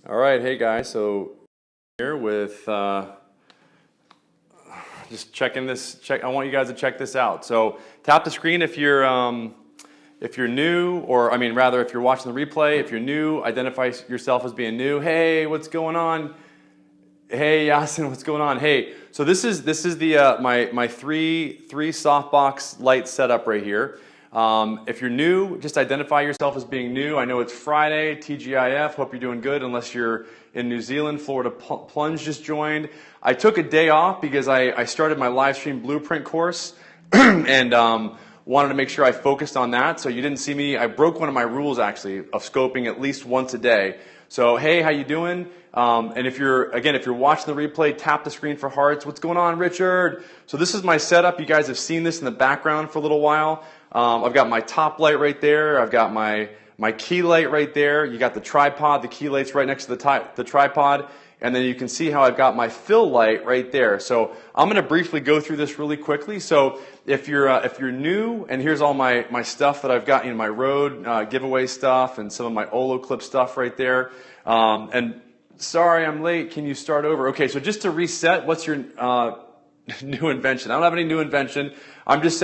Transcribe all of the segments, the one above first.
All right, hey guys, so here with just checking this. I want you guys to check this out. So tap the screen if you're new, or I mean rather if you're watching the replay. If you're new, identify yourself as being new. Hey, what's going on? Hey Yasin, what's going on? Hey, so this is the my three softbox light setup right here. If you're new, just identify yourself as being new. I know it's Friday, TGIF, hope you're doing good unless you're in New Zealand. Florida Plunge just joined. I took a day off because I started my live stream blueprint course and wanted to make sure I focused on that. So you didn't see me. I broke one of my rules actually of scoping at least once a day. So hey, how you doing? And if you're watching the replay, tap the screen for hearts. What's going on, Richard? So this is my setup. You guys have seen this in the background for a little while. I've got my top light right there. I've got my key light right there. You got the tripod. The key light's right next to the tripod. And then you can see how I've got my fill light right there. So I'm going to briefly go through this really quickly. So if you're new, and here's all my stuff that I've got in my Rode giveaway stuff and some of my Olo clip stuff right there. And sorry I'm late. Can you start over? Okay, so just to reset, what's your new invention? I don't have any new invention. I'm just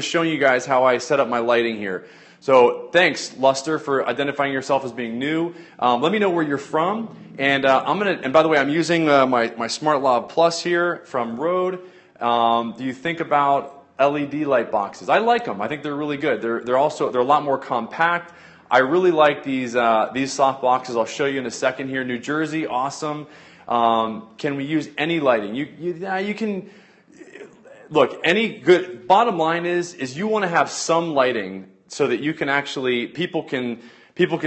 showing you guys how I set up my lighting here. So thanks, Luster, for identifying yourself as being new. Let me know where you're from, and and by the way, I'm using my Smart Lav Plus here from Rode. Do you think about LED light boxes? I like them. I think they're really good. They're a lot more compact. I really like these soft boxes. I'll show you in a second here. New Jersey, awesome. Can we use any lighting? You can. Look, any good. Bottom line is you want to have some lighting so that you can actually people can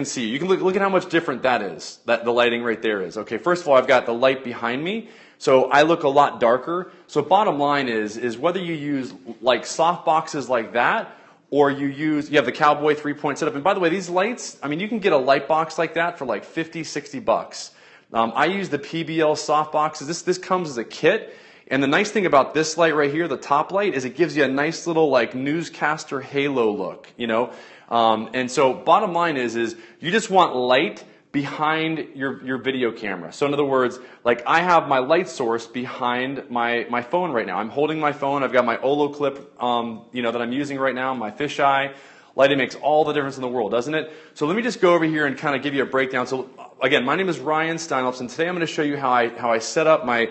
see you. You can look at how much different that is. That the lighting right there is. Okay, first of all, I've got the light behind me, so I look a lot darker. So bottom line is whether you use like soft boxes like that, or you have the Cowboy 3-point setup. And by the way, these lights, I mean, you can get a light box like that for like 50, 60 bucks. I use the PBL soft boxes. This comes as a kit. And the nice thing about this light right here, the top light, is it gives you a nice little like newscaster halo look, you know? And so bottom line is you just want light behind your video camera. So in other words, like I have my light source behind my phone right now. I'm holding my phone. I've got my Olo clip, that I'm using right now, my fisheye. Lighting makes all the difference in the world, doesn't it? So let me just go over here and kind of give you a breakdown. So again, my name is RyanSteinolfson. Today I'm going to show you how I set up my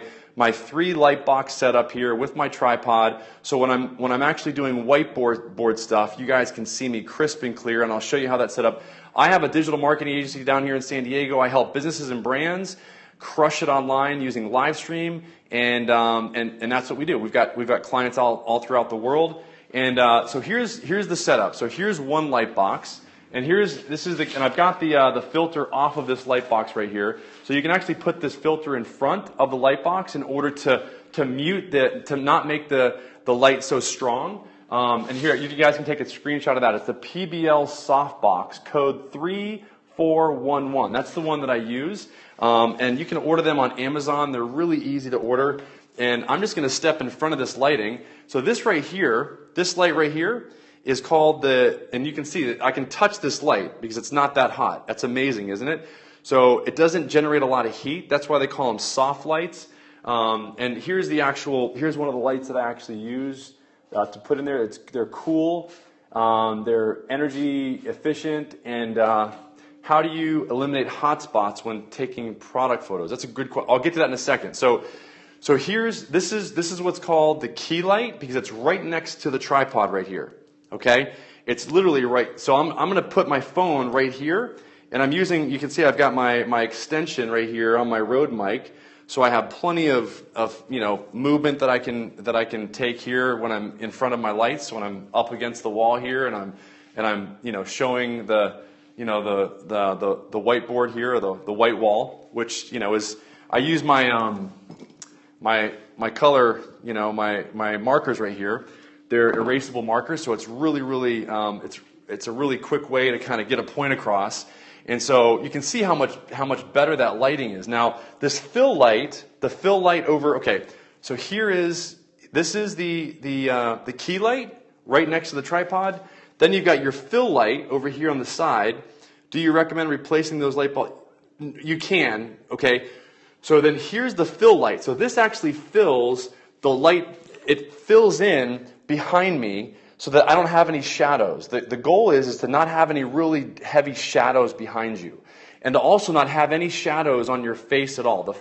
3 light box setup here with my tripod. So when I'm actually doing whiteboard stuff, you guys can see me crisp and clear, and I'll show you how that's set up. I have a digital marketing agency down here in San Diego. I help businesses and brands crush it online using live stream, and that's what we do. We've got clients all throughout the world, and so here's the setup. So here's one light box. And I've got the filter off of this light box right here. So you can actually put this filter in front of the light box in order to mute to not make the light so strong. And here, you guys can take a screenshot of that. It's the PBL softbox, code 3411. That's the one that I use. And you can order them on Amazon. They're really easy to order. And I'm just going to step in front of this lighting. So this light right here, is called and you can see that I can touch this light because it's not that hot. That's amazing, isn't it? So it doesn't generate a lot of heat. That's why they call them soft lights. And here's one of the lights that I actually use to put in there. They're cool. They're energy efficient. And how do you eliminate hot spots when taking product photos? That's a good question. I'll get to that in a second. So this is what's called the key light because it's right next to the tripod right here. Okay, it's literally right. So I'm going to put my phone right here, and I'm using. You can see I've got my extension right here on my Rode mic, so I have plenty of movement that I can take here when I'm in front of my lights, when I'm up against the wall here, and I'm showing the whiteboard here, or the white wall, which is I use my my color, my markers right here. They're erasable markers, so it's really it's a really quick way to kind of get a point across. And so you can see how much better that lighting is. Now this the fill light over. Okay, so this is the key light right next to the tripod. Then you've got your fill light over here on the side. Do you recommend replacing those light bulbs? You can, okay? So then here's the fill light. So this actually fills the light, it fills in behind me so that I don't have any shadows. The goal is to not have any really heavy shadows behind you, and to also not have any shadows on your face at all.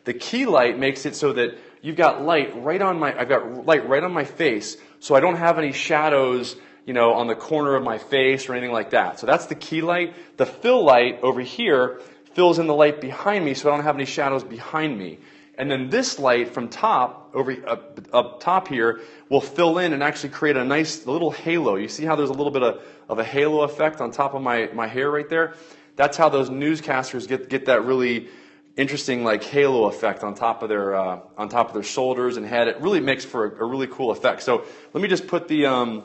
The key light makes it so that you've got light right on I've got light right on my face, so I don't have any shadows, on the corner of my face or anything like that. So that's the key light. The fill light over here fills in the light behind me so I don't have any shadows behind me. And then this light from top, up top here, will fill in and actually create a nice little halo. You see how there's a little bit of a halo effect on top of my hair right there? That's how those newscasters get that really interesting like halo effect on top of their shoulders and head. It really makes for a really cool effect. So let me just put the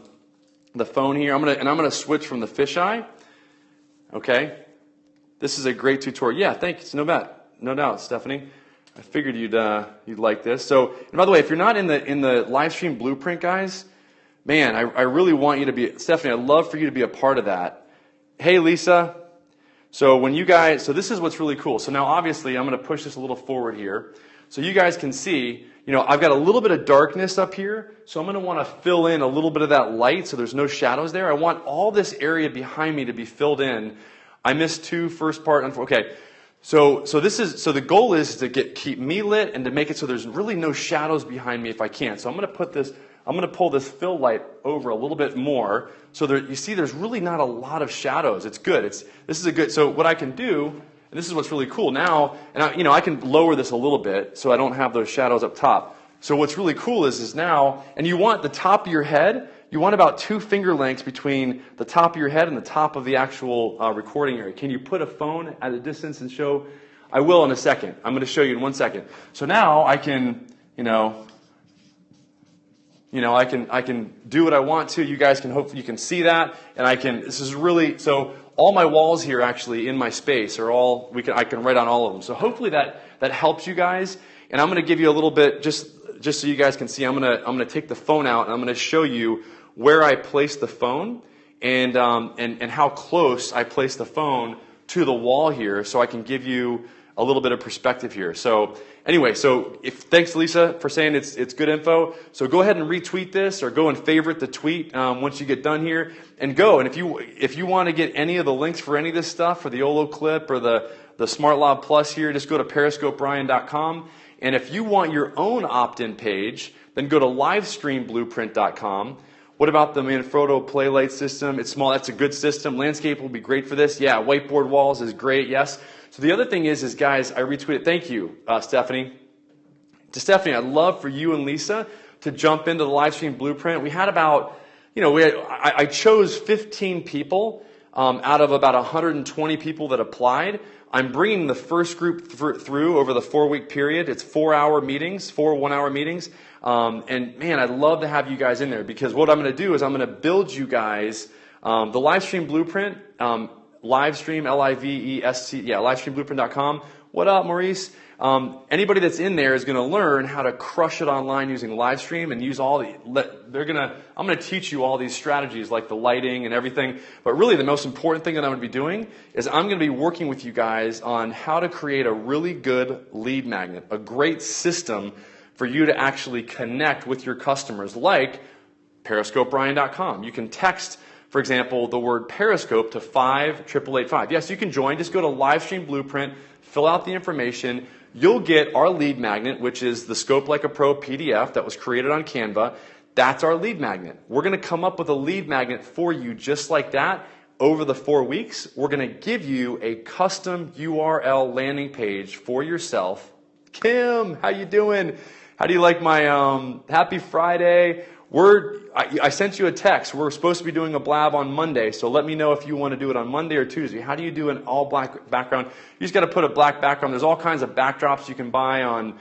phone here. I'm gonna switch from the fisheye. Okay. This is a great tutorial. Yeah, thanks. No doubt, Stephanie. I figured you'd like this. So, and by the way, if you're not in the live stream blueprint, guys, man, I really want you to be, Stephanie, I'd love for you to be a part of that. Hey, Lisa. So this is what's really cool. So now obviously I'm going to push this a little forward here. So you guys can see, I've got a little bit of darkness up here. So I'm going to want to fill in a little bit of that light so there's no shadows there. I want all this area behind me to be filled in. I missed two first part. Okay. So the goal is to keep me lit and to make it so there's really no shadows behind me if I can. So I'm going to pull this fill light over a little bit more so that you see there's really not a lot of shadows. It's good. So what I can do, and this is what's really cool now, and I can lower this a little bit so I don't have those shadows up top. So what's really cool is now, and you want the top of your head, you want about 2 finger lengths between the top of your head and the top of the actual recording area. Can you put a phone at a distance and show? I will in a second. I'm going to show you in 1 second. So now I can, I can do what I want to. You guys can hopefully you can see that, and this is really, so all my walls here actually in my space are all, I can write on all of them. So hopefully that helps you guys. And I'm going to give you a little bit, just so you guys can see, I'm going to take the phone out and I'm going to show you where I place the phone and how close I place the phone to the wall here, so I can give you a little bit of perspective here. So anyway, thanks Lisa for saying it's good info. So go ahead and retweet this or go and favorite the tweet once you get done here, and go. And if you want to get any of the links for any of this stuff, for the Olo clip or the Smart Lob Plus here, just go to periscoperyan.com. And if you want your own opt-in page, then go to livestreamblueprint.com. What about the Manfrotto Playlight system? It's small. That's a good system. Landscape will be great for this. Yeah, whiteboard walls is great. Yes. So the other thing is guys, I retweeted. Thank you, Stephanie. To Stephanie, I'd love for you and Lisa to jump into the live stream blueprint. We had about, I chose 15 people out of about 120 people that applied. I'm bringing the first group through over the 4-week period. It's 4 1-hour meetings. And man, I'd love to have you guys in there, because what I'm going to do is I'm going to build you guys the live stream blueprint, livestream, Livest, livestreamblueprint.com. What up, Maurice? Anybody that's in there is going to learn how to crush it online using Livestream and use I'm going to teach you all these strategies like the lighting and everything. But really the most important thing that I'm going to be doing is I'm going to be working with you guys on how to create a really good lead magnet, a great system for you to actually connect with your customers, like periscoperyan.com. You can text, for example, the word Periscope to 58885. Yes, you can join. Just go to Livestream Blueprint, fill out the information. You'll get our lead magnet, which is the Scope Like a Pro PDF that was created on Canva. That's our lead magnet. We're going to come up with a lead magnet for you just like that. Over the 4 weeks, we're going to give you a custom URL landing page for yourself. Kim, how you doing? How do you like my happy Friday? I sent you a text. We're supposed to be doing a blab on Monday, so let me know if you want to do it on Monday or Tuesday. How do you do an all black background? You just got to put a black background. There's all kinds of backdrops you can buy on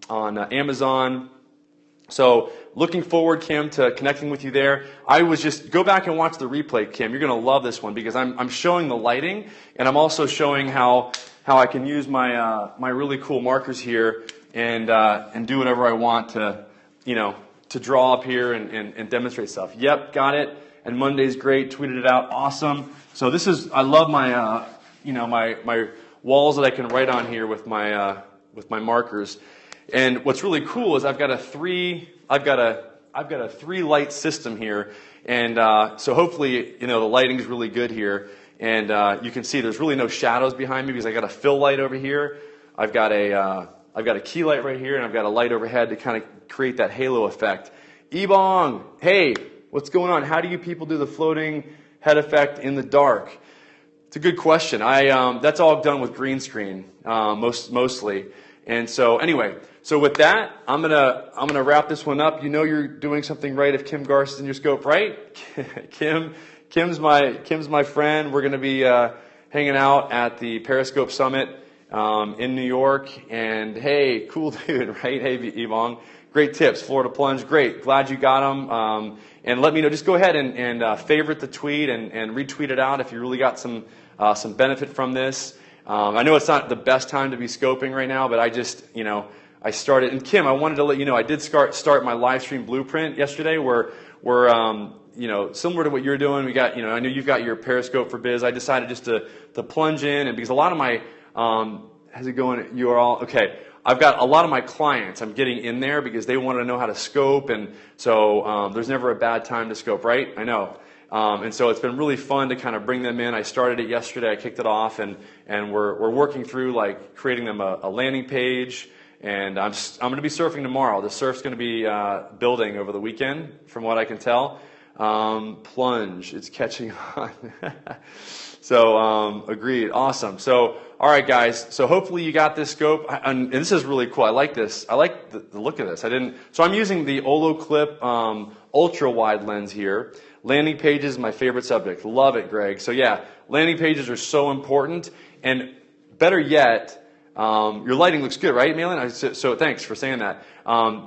Amazon. So looking forward, Kim, to connecting with you there. Go back and watch the replay, Kim. You're going to love this one, because I'm showing the lighting, and I'm also showing how I can use my really cool markers here and do whatever I want to draw up here and demonstrate stuff. Yep, got it. And Monday's great. Tweeted it out. Awesome. So I love my walls that I can write on here with my markers. And what's really cool is I've got a three light system here, and so hopefully the lighting is really good here. And you can see there's really no shadows behind me because I got a fill light over here. I've got a key light right here, and I've got a light overhead to kind of create that halo effect. Ebong, hey, what's going on? How do you people do the floating head effect in the dark? It's a good question. That's all done with green screen, mostly. And so anyway, so with that, I'm gonna wrap this one up. You know you're doing something right if Kim Garst is in your scope, right? Kim's my friend. We're gonna be hanging out at the Periscope Summit in New York. And hey, cool dude, right? Hey, Ebong, great tips. Florida plunge, great. Glad you got them. And let me know. Just go ahead and favorite the tweet and retweet it out if you really got some benefit from this. I know it's not the best time to be scoping right now, but I just, I started. And Kim, I wanted to let you know, I did start my live stream blueprint yesterday where we're, similar to what you're doing. We got, I know you've got your Periscope for Biz. I decided just to plunge in, and because a lot of my, how's it going? You're all, okay. I've got a lot of my clients, I'm getting in there because they want to know how to scope, and so there's never a bad time to scope, right? I know. And so it's been really fun to kind of bring them in. I started it yesterday, I kicked it off, and we're working through like creating them a landing page, and I'm going to be surfing tomorrow. The surf's going to be building over the weekend, from what I can tell. Plunge, it's catching on. So agreed, awesome. So all right, guys. So hopefully you got this scope, and this is really cool. I like this. I like the look of this. So I'm using the Olloclip ultra wide lens here. Landing pages is my favorite subject. Love it, Greg. So yeah, landing pages are so important, and better yet, your lighting looks good, right, Malin? So thanks for saying that.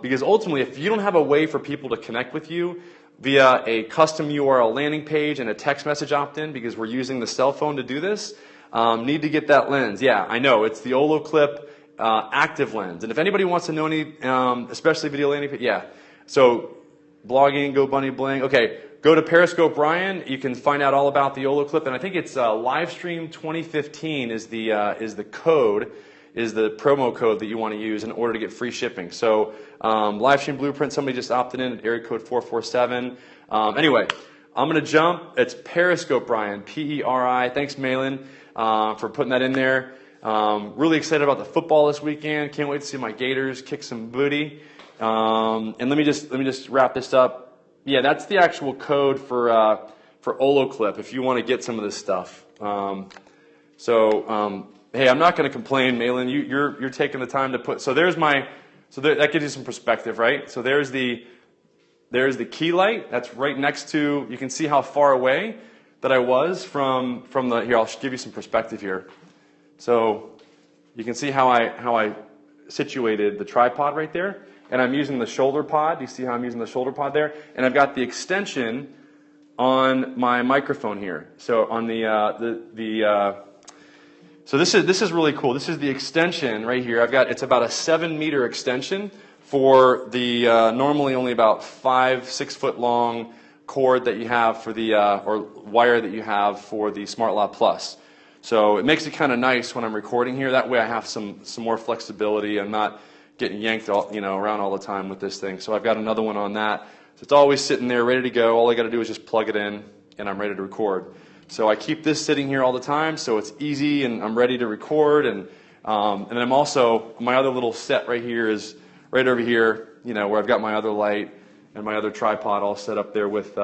Because ultimately, if you don't have a way for people to connect with you via a custom URL landing page and a text message opt-in, because we're using the cell phone to do this, need to get that lens. Yeah, I know. It's the Olloclip active lens. And if anybody wants to know any, especially video landing page, yeah. So blogging, go bunny bling. Okay, go to Periscope Ryan. You can find out all about the Olloclip. And I think it's Livestream 2015 is the code, is the promo code that you want to use in order to get free shipping. So Livestream Blueprint, somebody just opted in at area code 447. Anyway, I'm going to jump. It's Periscope Ryan, P-E-R-I. Thanks, Malin, for putting that in there. Really excited about the football this weekend. Can't wait to see my Gators kick some booty. And let me just wrap this up. Yeah, that's the actual code for Olloclip if you want to get some of this stuff. Hey, I'm not going to complain, Malin. You're taking the time to put. So that gives you some perspective, right? So there's the key light. That's right next to. You can see how far away that I was from the. Here, I'll give you some perspective here. So you can see how I situated the tripod right there, and I'm using the shoulder pod. You see how I'm using the shoulder pod there, and I've got the extension on my microphone here. So on So this is really cool. This is the extension right here. It's about a 7-meter extension for the normally only about 5-6 foot long cord that you have for the or wire that you have for the SmartLaw Plus. So it makes it kind of nice when I'm recording here. That way I have some more flexibility. I'm not getting yanked around all the time with this thing. So I've got another one on that. So it's always sitting there ready to go. All I got to do is just plug it in, and I'm ready to record. So I keep this sitting here all the time, so it's easy, and I'm ready to record. And then I'm also, my other little set right here is right over here, where I've got my other light and my other tripod all set up there with.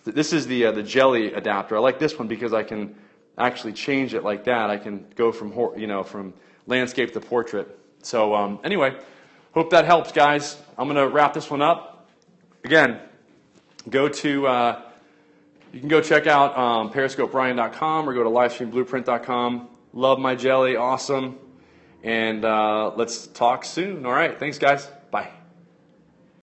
This is the jelly adapter. I like this one because I can actually change it like that. I can go from landscape to portrait. So anyway, hope that helps, guys. I'm going to wrap this one up. Again, you can go check out periscoperyan.com or go to livestreamblueprint.com. Love my jelly, awesome. And let's talk soon. All right, thanks, guys.